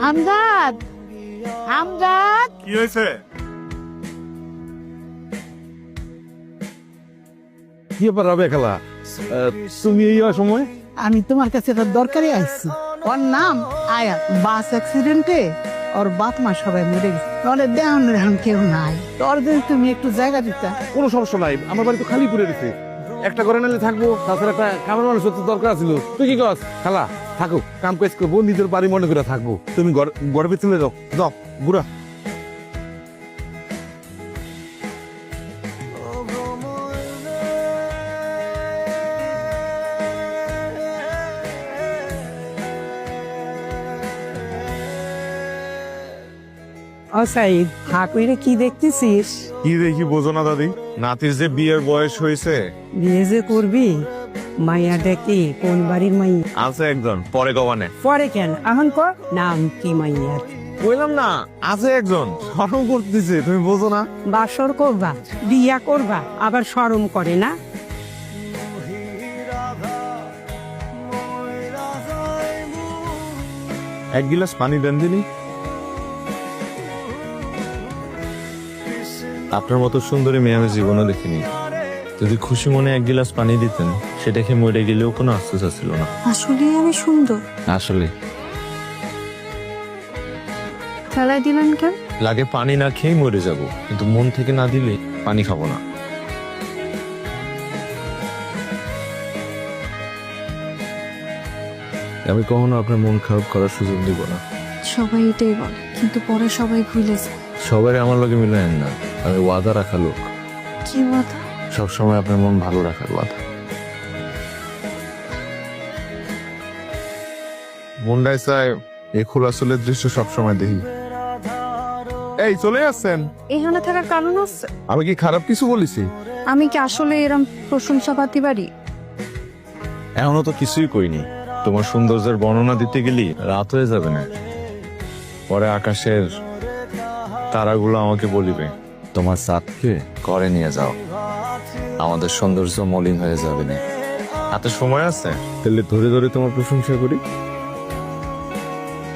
আমজাদ, আমজাদ, কি হয়েছে? কি ব্যাপার রবে খেলা? তুমি এই সময়? আমি তোমার কাছে একটা দরকারি আসছি। ওর নাম আয়াত। বাস অ্যাক্সিডেন্টে ওর বাপ মা সবাই মরে গেছে। তোরে দেওয়ান এখন কেউ নাই। তোর যদি তুমি একটু জায়গা দিতা। কোনো সমস্যা নাই, আমার বাড়ি তো খালি পড়ে গেছে। একটা ঘরে নালে থাকবো, তাছাড়া একটা কামের মানুষের তো দরকার ছিল। তুই কি কস? খালা থাকো, কাম কাজ করবো, নিজের বাড়ি মনে করে থাকবো। তুমি গর্বে চলে যাও, যাও বুড়া। ও সাইদ, হাকুইরে কি দেখতেছিস? কি দেখি বোঝো না দাদি? নাতির যে বিয়ের বয়স হয়েছে। বিয়ে যে করবি, মাইয়া দেখি কোন বাড়ির মাইয়া? আছে একজন, পরে গবানে। পরে কেন, এখন কর নাম কি মাইয়ার? বললাম না, আছে একজন, শরম করতেছে, তুমি বোঝো না? বাসর করবা, বিয়া করবা, আবার শরম করে না? এক গিলাস পানি দেন দিনি। আপনার মতো সুন্দরী মেয়ে আমি জীবনে দেখিনি। যদি খুশি মনে এক গিলাস পানি দিতেন, সেটা খেয়ে মরে গেলেও কোনো আফসোস ছিল না। আসলে আমি সুন্দর। আসলে ফেলাই দিলেন কেন? লাগে পানি না খেয়ে মরে যাব, কিন্তু মন থেকে না দিলে পানি খাবো না। আমি কখনো আপনার মন খারাপ করার সুযোগ দিব না। সবাই এটাই বলে, কিন্তু পরে সবাই ভুলে যায়। সবাই আমার লগে মিলেন না, আমি ওয়াদা রাখা লোক। কি কথা? সবসময় আপনার মন ভালো রাখার ওয়াদা। মুন্ডাই চায় এই খোলা চুলের দৃশ্য সবসময় দেখি। এই চলে আসছেন? এখানে থাকার কারণ আছে? আমি কি খারাপ কিছু বলেছি? আমি কি আসলে এরম প্রশংসা পাতি পারি? এখনো তো কিছুই কইনি। তোমার সৌন্দর্যের বর্ণনা দিতে গেলি রাত হয়ে যাবে না। পরে আকাশের তারাগুলো আমাকে বলিবে, তোমার চাঁদকে ঘরে নিয়ে যাও, আমাদের সৌন্দর্য মলিন হয়ে যাবে না। হাতে সময় আছে, তাহলে ধরে ধরে তোমার প্রশংসা করি।